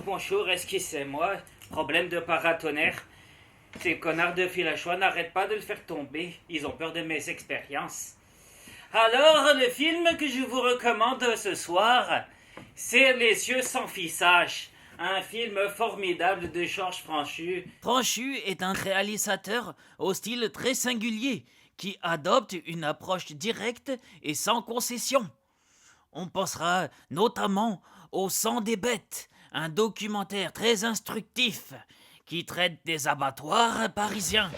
Bonjour, excusez-moi. Problème de paratonnerre. Ces connards de Filachois n'arrêtent pas de le faire tomber. Ils ont peur de mes expériences. Alors, le film que je vous recommande ce soir, c'est Les cieux sans fissage. Un film formidable de Georges Franchu. Franchu est un réalisateur au style très singulier qui adopte une approche directe et sans concession. On pensera notamment au Sang des bêtes, un documentaire très instructif qui traite des abattoirs parisiens,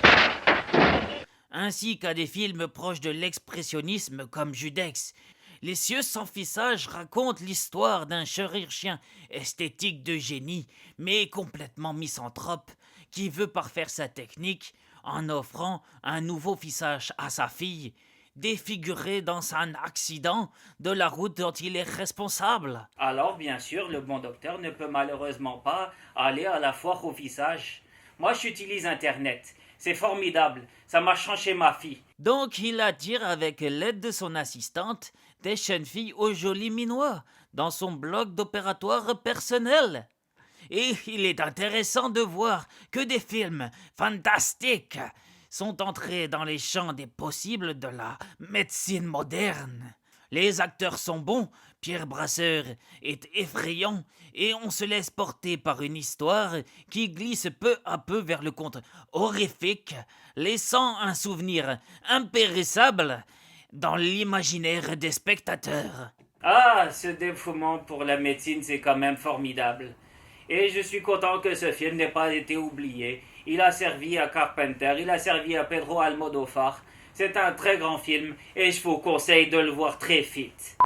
ainsi qu'à des films proches de l'expressionnisme comme Judex. Les cieux sans fissage racontent l'histoire d'un chirurgien esthétique de génie, mais complètement misanthrope, qui veut parfaire sa technique en offrant un nouveau fissage à sa fille, défigurée dans un accident de la route dont il est responsable. Alors, bien sûr, le bon docteur ne peut malheureusement pas aller à la foire au fissage. Moi, j'utilise Internet. C'est formidable. Ça m'a changé ma fille. Donc il attire avec l'aide de son assistante des jeunes filles au joli minois dans son bloc d'opératoire personnel. Et il est intéressant de voir que des films fantastiques sont entrés dans les champs des possibles de la médecine moderne. Les acteurs sont bons, Pierre Brasseur est effrayant et on se laisse porter par une histoire qui glisse peu à peu vers le conte horrifique, laissant un souvenir impérissable dans l'imaginaire des spectateurs. Ah, ce dévouement pour la médecine, c'est quand même formidable. Et je suis content que ce film n'ait pas été oublié. Il a servi à Carpenter, il a servi à Pedro Almodovar. C'est un très grand film et je vous conseille de le voir très vite.